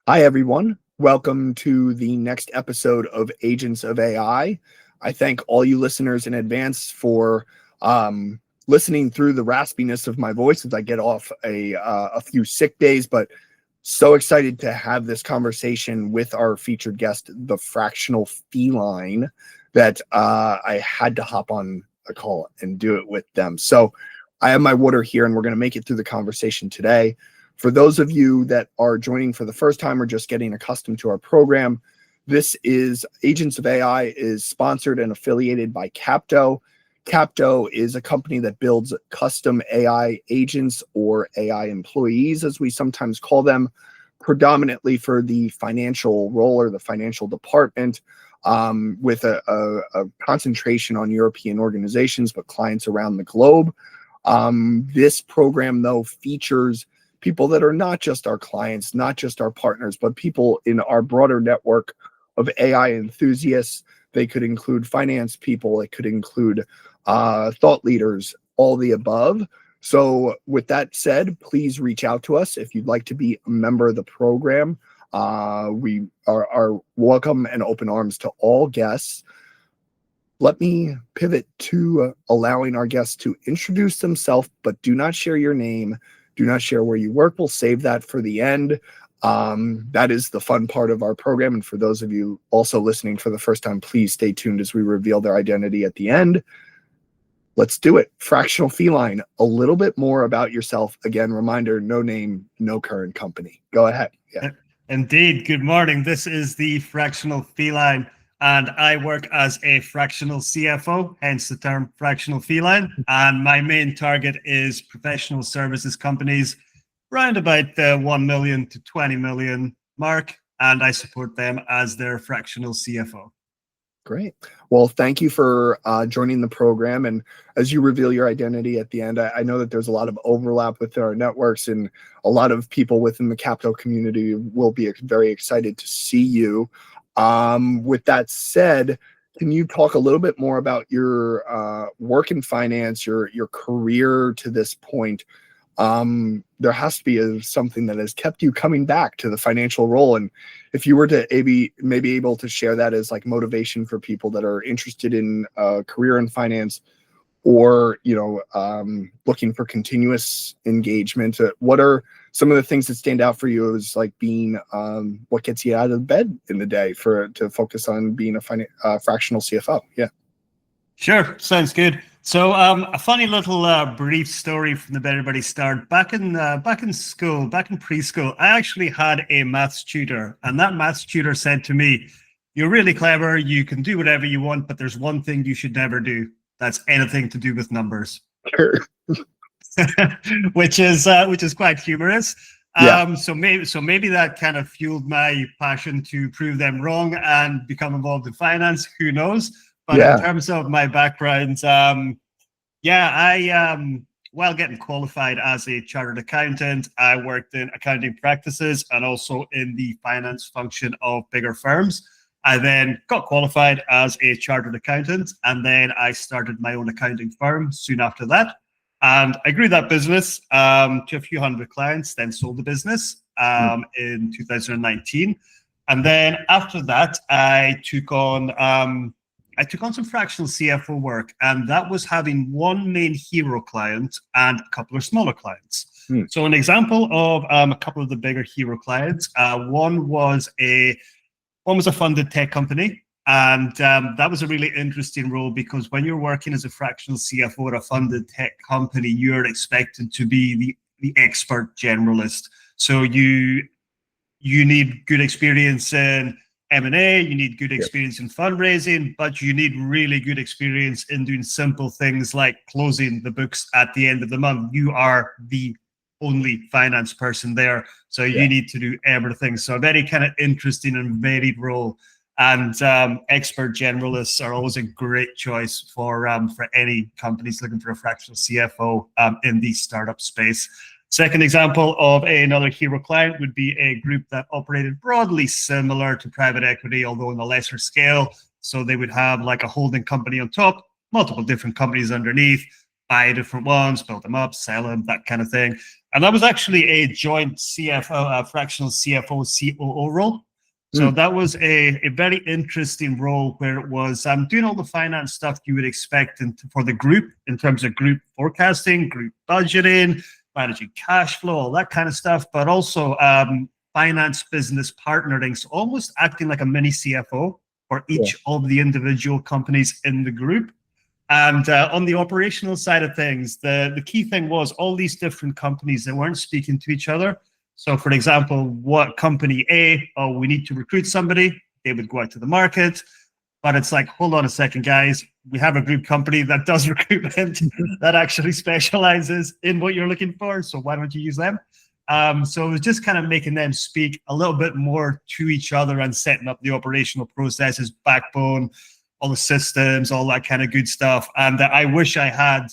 Hi, everyone. Welcome to the next episode of Agents of AI. I thank all you listeners in advance for listening through the raspiness of my voice as I get off a few sick days, but so excited to have this conversation with our featured guest, the Fractional Feline, that I had to hop on a call and do it with them. So I have my water here, and we're going to make it through the conversation today. For those of you that are joining for the first time or just getting accustomed to our program, this is Agents of AI is sponsored and affiliated by Capto. Capto is a company that builds custom AI agents, or AI employees, as we sometimes call them, predominantly for the financial role or the financial department, with a concentration on European organizations, but clients around the globe. This program, though, features people that are not just our clients, not just our partners, but people in our broader network of AI enthusiasts. They could include finance people, it could include thought leaders, all the above. So with that said, please reach out to us if you'd like to be a member of the program. We are welcome and open arms to all guests. Let me pivot to allowing our guests to introduce themselves, but do not share your name. Do not share where you work. We'll save that for the end. That is the fun part of our program. And for those of you also listening for the first time, please stay tuned as we reveal their identity at the end. Let's do it. Fractional Feline, a little bit more about yourself. Again, reminder, no name, no current company. Go ahead. Yeah. Indeed. Good morning. This is the Fractional Feline, and I work as a fractional CFO, hence the term Fractional Feline. And my main target is professional services companies around about the 1 million to 20 million mark, and I support them as their fractional CFO. Great. Well, thank you for joining the program. And as you reveal your identity at the end, I know that there's a lot of overlap with our networks, and a lot of people within the Capto community will be very excited to see you. With that said, can you talk a little bit more about your work in finance, your career to this point? There has to be something that has kept you coming back to the financial role. And if you were to maybe able to share that as like motivation for people that are interested in a career in finance, or, looking for continuous engagement, what are some of the things that stand out for you as like being what gets you out of bed in the day to focus on being a fractional CFO? Yeah. Sure, sounds good. So, a funny little brief story from the very, very start. Back in school, back in preschool, I actually had a maths tutor, and that maths tutor said to me, "You're really clever. You can do whatever you want, but there's one thing you should never do. That's anything to do with numbers." Sure. which is quite humorous. Yeah. So maybe that kind of fueled my passion to prove them wrong and become involved in finance. Who knows? But Yeah. in terms of my background, while getting qualified as a chartered accountant, I worked in accounting practices and also in the finance function of bigger firms. I then got qualified as a chartered accountant, and then I started my own accounting firm soon after that. And I grew that business to a few hundred clients, then sold the business in 2019. And then after that, I took on some fractional CFO work, and that was having one main hero client and a couple of smaller clients. So an example of a couple of the bigger hero clients, one was a funded tech company, and that was a really interesting role because when you're working as a fractional CFO at a funded tech company, you're expected to be the expert generalist. So you need good experience in M&A, you need good experience in fundraising, but you need really good experience in doing simple things like closing the books at the end of the month. You are the only finance person there, so you need to do everything. So a very kind of interesting and varied role. And expert generalists are always a great choice for any companies looking for a fractional CFO in the startup space. Second example of another hero client would be a group that operated broadly similar to private equity, although on a lesser scale. So they would have like a holding company on top, multiple different companies underneath, buy different ones, build them up, sell them, that kind of thing. And that was actually a joint CFO, fractional CFO, COO role. So that was a very interesting role where it was doing all the finance stuff you would expect for the group in terms of group forecasting, group budgeting, managing cash flow, all that kind of stuff, but also finance business partnering. So almost acting like a mini CFO for each of the individual companies in the group. And on the operational side of things, the key thing was all these different companies that weren't speaking to each other. So, for example, what company A, oh, we need to recruit somebody, they would go out to the market. But it's like, hold on a second, guys. We have a group company that does recruitment that actually specializes in what you're looking for. So why don't you use them? So it was just kind of making them speak a little bit more to each other and setting up the operational processes, backbone, all the systems, all that kind of good stuff. And I wish I had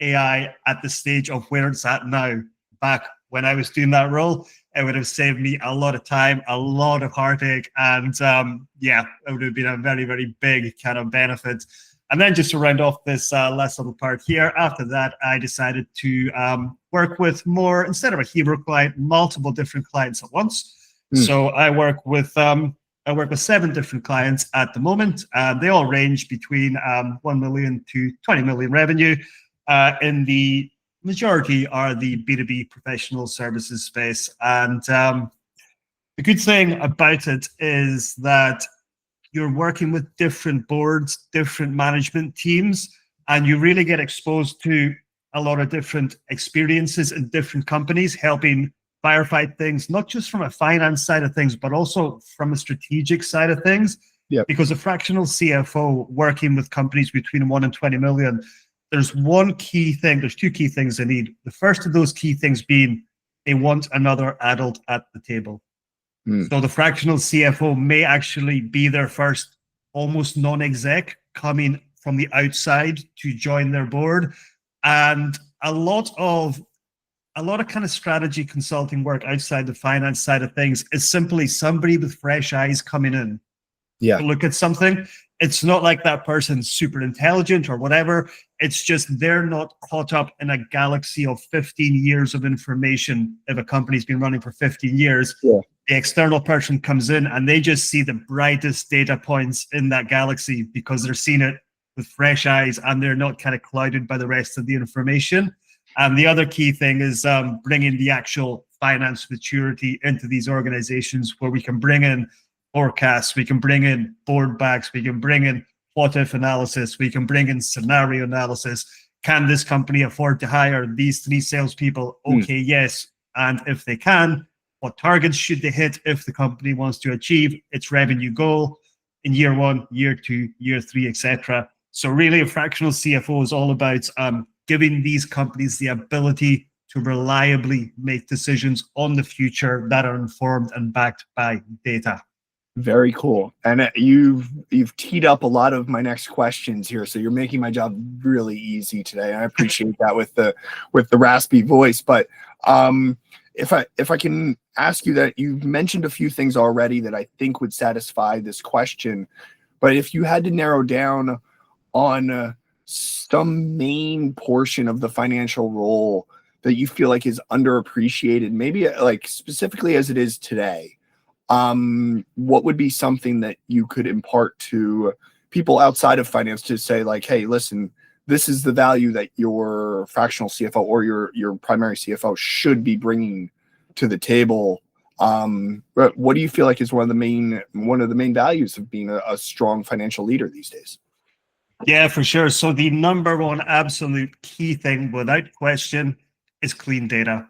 AI at the stage of where it's at now. Back when I was doing that role, it would have saved me a lot of time, a lot of heartache, and it would have been a very, very big kind of benefit. And then just to round off this last little part here, after that, I decided to work with more, instead of a hero client, multiple different clients at once. So I work with 7 different clients at the moment. They all range between 1 million to 20 million revenue. In the majority are the B2B professional services space. And the good thing about it is that you're working with different boards, different management teams, and you really get exposed to a lot of different experiences in different companies, helping firefight things, not just from a finance side of things, but also from a strategic side of things. Yep. Because a fractional CFO working with companies between 1 and 20 million, there's one key thing, there's 2 key things they need. The first of those key things being they want another adult at the table. So the fractional CFO may actually be their first almost non-exec coming from the outside to join their board. And a lot of kind of strategy consulting work outside the finance side of things is simply somebody with fresh eyes coming in to look at something. It's not like that person's super intelligent or whatever. It's just they're not caught up in a galaxy of 15 years of information. If a company's been running for 15 years, the external person comes in and they just see the brightest data points in that galaxy because they're seeing it with fresh eyes and they're not kind of clouded by the rest of the information. And the other key thing is bringing the actual finance maturity into these organizations where we can bring in forecasts, we can bring in board backs, we can bring in what if analysis, we can bring in scenario analysis. Can this company afford to hire these 3 salespeople? Okay, yes. And if they can, what targets should they hit if the company wants to achieve its revenue goal in year 1, year 2, year 3, etc. So really a fractional CFO is all about giving these companies the ability to reliably make decisions on the future that are informed and backed by data. Very cool. And you've teed up a lot of my next questions here, so you're making my job really easy today. I appreciate that with the raspy voice. But if I can ask you that, you've mentioned a few things already that I think would satisfy this question. But if you had to narrow down on some main portion of the financial role that you feel like is underappreciated, maybe like specifically as it is today, what would be something that you could impart to people outside of finance to say like, hey, listen, this is the value that your fractional CFO or your primary CFO should be bringing to the table? But what do you feel like is one of the main values of being a strong financial leader these days? Yeah, for sure. So the number one absolute key thing, without question, is clean data.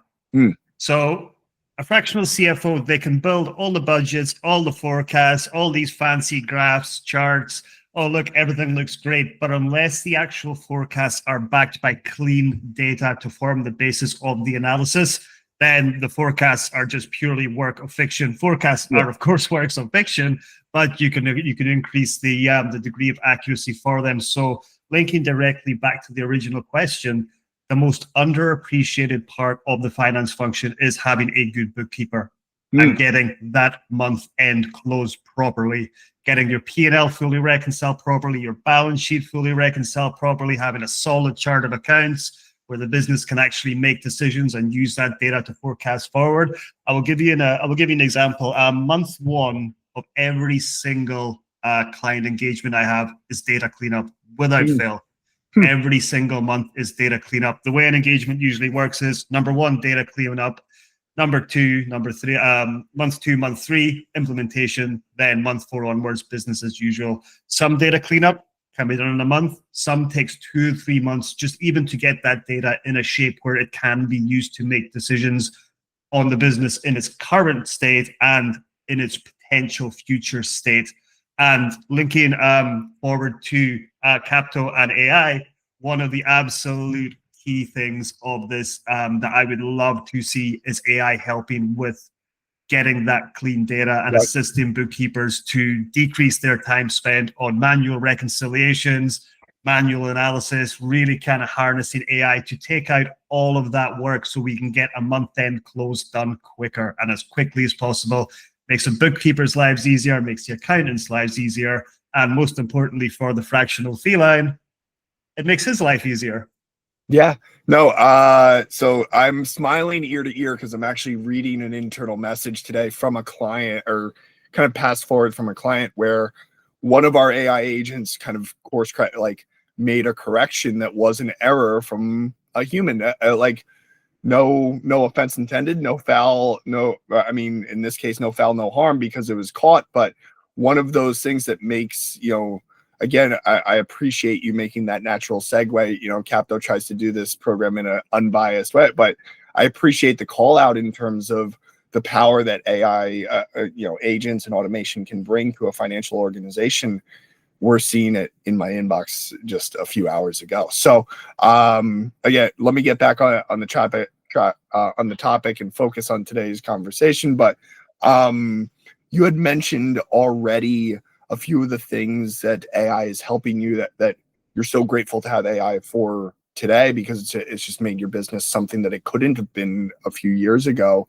So a fractional CFO, they can build all the budgets, all the forecasts, all these fancy graphs, charts. Oh, look, everything looks great. But unless the actual forecasts are backed by clean data to form the basis of the analysis, then the forecasts are just purely work of fiction. Forecasts are, of course, works of fiction, but you can increase the degree of accuracy for them. So linking directly back to the original question, the most underappreciated part of the finance function is having a good bookkeeper and getting that month end closed properly, getting your P&L fully reconciled properly, your balance sheet fully reconciled properly, having a solid chart of accounts where the business can actually make decisions and use that data to forecast forward. I will give you an example. Month one of every single client engagement I have is data cleanup without fail. Every single month is data cleanup. The way an engagement usually works is number one, data cleanup. Number three, month two, month three, implementation. Then month four onwards, business as usual. Some data cleanup can be done in a month. Some takes 2 or 3 months just even to get that data in a shape where it can be used to make decisions on the business in its current state and in its potential future state. And linking forward to Capto and AI, one of the absolute key things of this that I would love to see is AI helping with getting that clean data and assisting bookkeepers to decrease their time spent on manual reconciliations, manual analysis, really kind of harnessing AI to take out all of that work so we can get a month-end close done quicker and as quickly as possible. Makes the bookkeepers' lives easier, makes the accountants' lives easier, and most importantly for the fractional feline, it makes his life easier. Yeah, no, so I'm smiling ear to ear because I'm actually reading an internal message today from a client, or kind of passed forward from a client, where one of our AI agents kind of made a correction that was an error from a human. Like, no offense intended, no foul, I mean, in this case, no foul, no harm, because it was caught. But one of those things that makes, again, I appreciate you making that natural segue. Capto tries to do this program in an unbiased way, but I appreciate the call out in terms of the power that AI, agents and automation can bring to a financial organization. We're seeing it in my inbox just a few hours ago. So again, let me get back on the topic and focus on today's conversation. But you had mentioned already a few of the things that AI is helping you that you're so grateful to have AI for today, because it's just made your business something that it couldn't have been a few years ago.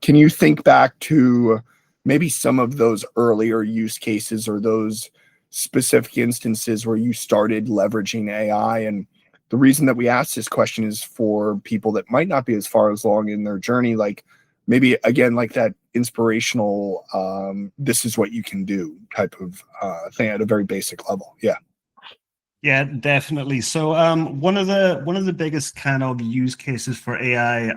Can you think back to maybe some of those earlier use cases or those specific instances where you started leveraging AI? And the reason that we ask this question is for people that might not be as far along in their journey, like maybe, again, like that inspirational, this is what you can do type of thing at a very basic level. Yeah, definitely. So one of the biggest kind of use cases for AI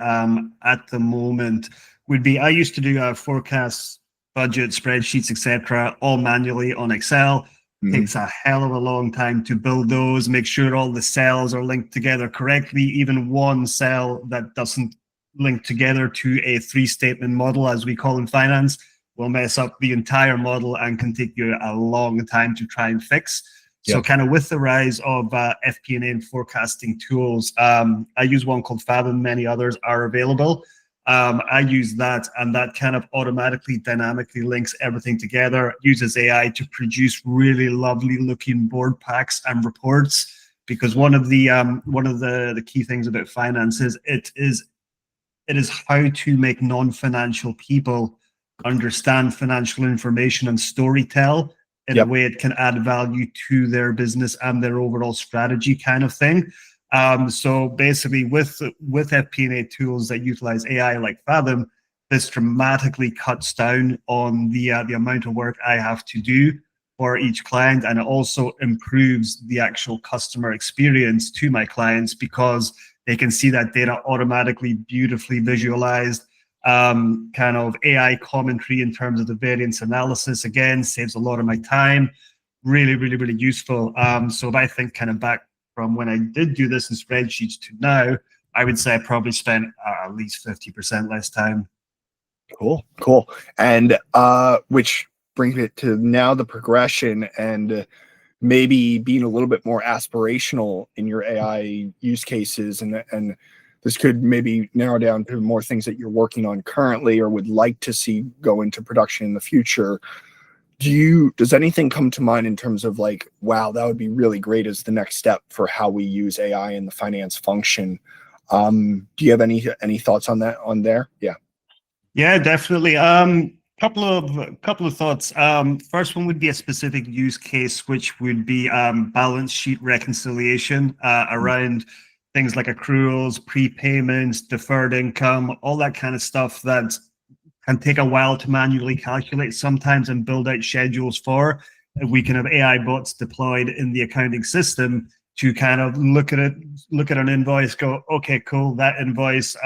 at the moment would be, I used to do forecasts, budget, spreadsheets, etc., all manually on Excel. Takes a hell of a long time to build those, make sure all the cells are linked together correctly. Even one cell that doesn't link together to a 3-statement model, as we call in finance, will mess up the entire model and can take you a long time to try and fix. So kind of with the rise of FP&A and forecasting tools, I use one called Fathom. Many others are available. I use that, and that kind of automatically, dynamically links everything together, uses AI to produce really lovely looking board packs and reports. Because one of the key things about finance is it is how to make non-financial people understand financial information and storytell in a way it can add value to their business and their overall strategy, kind of thing. So basically, with FP&A tools that utilize AI like Fathom, this dramatically cuts down on the amount of work I have to do for each client, and it also improves the actual customer experience to my clients, because they can see that data automatically, beautifully visualized. Kind of AI commentary in terms of the variance analysis, again, saves a lot of my time. Really, really, really useful. So if I think kind of back from when I did do this in spreadsheets to now, I would say I probably spent at least 50% less time. Cool. And which brings it to now the progression and maybe being a little bit more aspirational in your AI use cases, and this could maybe narrow down to more things that you're working on currently or would like to see go into production in the future. Does anything come to mind in terms of like, wow, that would be really great as the next step for how we use AI in the finance function? Do you have any thoughts on that on there? Yeah, definitely. Couple of thoughts. First one would be a specific use case, which would be balance sheet reconciliation around things like accruals, prepayments, deferred income, all that kind of stuff that can take a while to manually calculate sometimes and build out schedules for. We can have AI bots deployed in the accounting system to kind of look at an invoice, go, okay, cool, that invoice,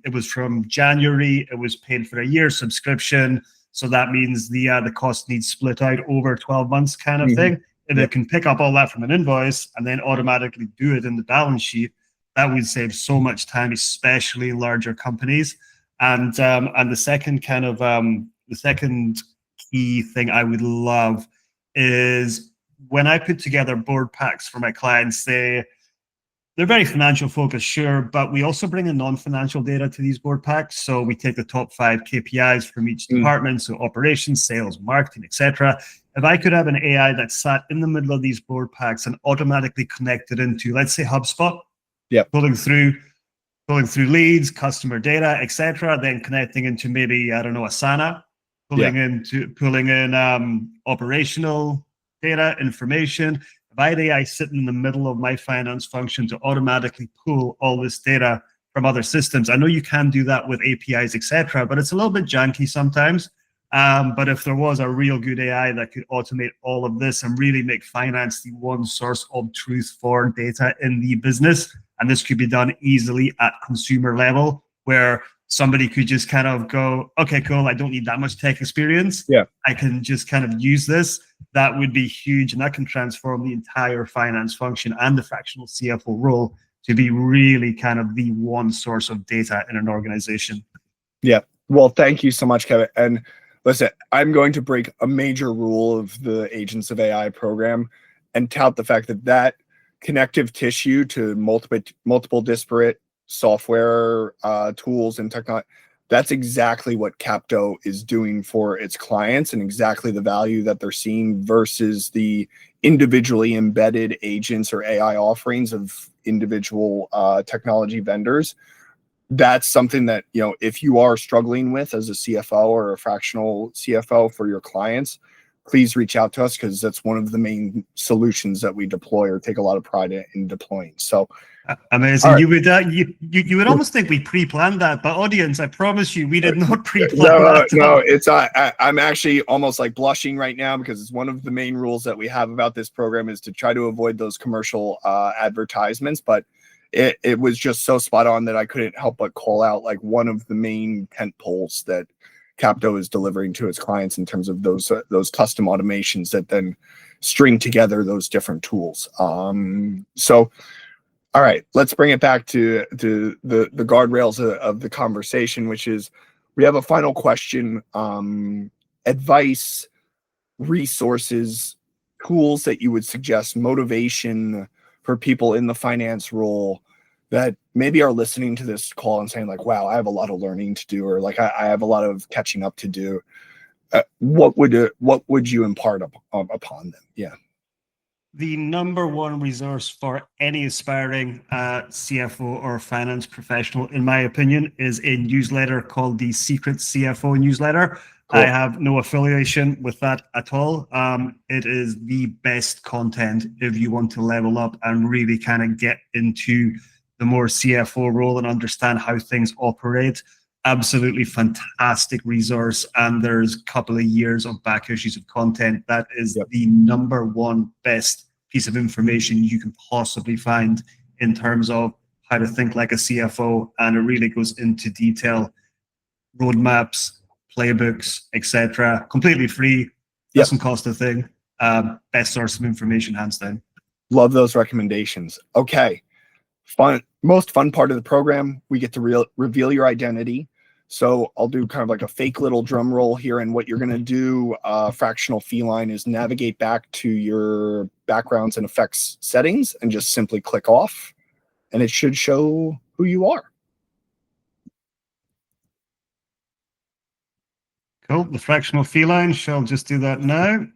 it was from January, it was paid for a year subscription, so that means the cost needs split out over 12 months kind of thing. If it can pick up all that from an invoice and then automatically do it in the balance sheet, that would save so much time, especially in larger companies. And the second the second key thing I would love is when I put together board packs for my clients. They're very financial focused, sure, but we also bring in non-financial data to these board packs. So we take the top 5 KPIs from each department, so operations, sales, marketing, etc. If I could have an AI that sat in the middle of these board packs and automatically connected into, let's say, HubSpot, pulling through leads, customer data, etc., then connecting into maybe, I don't know, Asana, pulling in operational data, information. If I had AI sitting in the middle of my finance function to automatically pull all this data from other systems, I know you can do that with APIs, etc., but it's a little bit janky sometimes. But if there was a real good AI that could automate all of this and really make finance the one source of truth for data in the business, and this could be done easily at consumer level, where somebody could just kind of go, okay, cool, I don't need that much tech experience. I can just kind of use this. That would be huge. And that can transform the entire finance function and the fractional CFO role to be really kind of the one source of data in an organization. Yeah. Well, thank you so much, Kevin. And listen, I'm going to break a major rule of the Agents of AI program and tout the fact that connective tissue to multiple disparate software tools and technology, that's exactly what Capto is doing for its clients and exactly the value that they're seeing versus the individually embedded agents or AI offerings of individual technology vendors. That's something that, if you are struggling with as a CFO or a fractional CFO for your clients, please reach out to us, because that's one of the main solutions that we deploy or take a lot of pride in deploying. So amazing. Right. You would almost think we pre-planned that, but audience, I promise you, we did not pre-plan that. No, it's I'm actually almost like blushing right now, because it's one of the main rules that we have about this program is to try to avoid those commercial advertisements. But it was just so spot on that I couldn't help but call out like one of the main tent poles that Capto is delivering to its clients in terms of those custom automations that then string together those different tools. So, all right, let's bring it back to the guardrails of the conversation, which is we have a final question: advice, resources, tools that you would suggest, motivation for people in the finance role that maybe are listening to this call and saying like, wow, I have a lot of learning to do, or like I have a lot of catching up to do. What would you impart upon them? Yeah. The number one resource for any aspiring CFO or finance professional, in my opinion, is a newsletter called the Secret CFO newsletter. Cool. I have no affiliation with that at all. It is the best content if you want to level up and really kind of get into the more CFO role and understand how things operate. Absolutely fantastic resource. And there's a couple of years of back issues of content. That is the number one best piece of information you can possibly find in terms of how to think like a CFO. And it really goes into detail, roadmaps, playbooks, etc. Completely free, doesn't cost a thing. Best source of information, hands down. Love those recommendations. Okay. Most fun part of the program, we get to reveal your identity. So I'll do kind of like a fake little drum roll here. And what you're going to do, Fractional Feline, is navigate back to your backgrounds and effects settings and just simply click off. And it should show who you are. Cool. The Fractional Feline shall just do that now.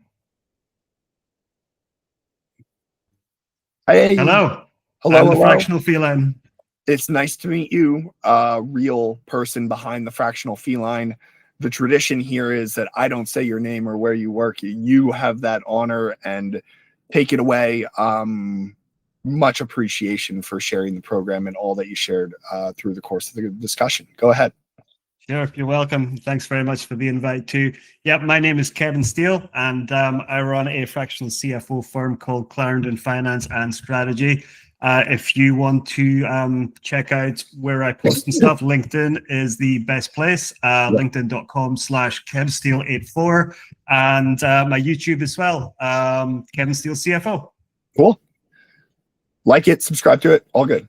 Hey. Hello. Hello. I'm the Fractional Feline. It's nice to meet you, real person behind the Fractional Feline. The tradition here is that I don't say your name or where you work. You have that honor, and take it away. much appreciation for sharing the program and all that you shared through the course of the discussion. Go ahead. Sure, you're welcome. Thanks very much for the invite too. Yeah, my name is Kevin Steele, and I run a fractional CFO firm called Clarendon Finance and Strategy. If you want to check out where I post and stuff, LinkedIn is the best place. LinkedIn.com/KevSteele84, and my YouTube as well, Kevin Steele CFO. Cool. Like it, subscribe to it, all good.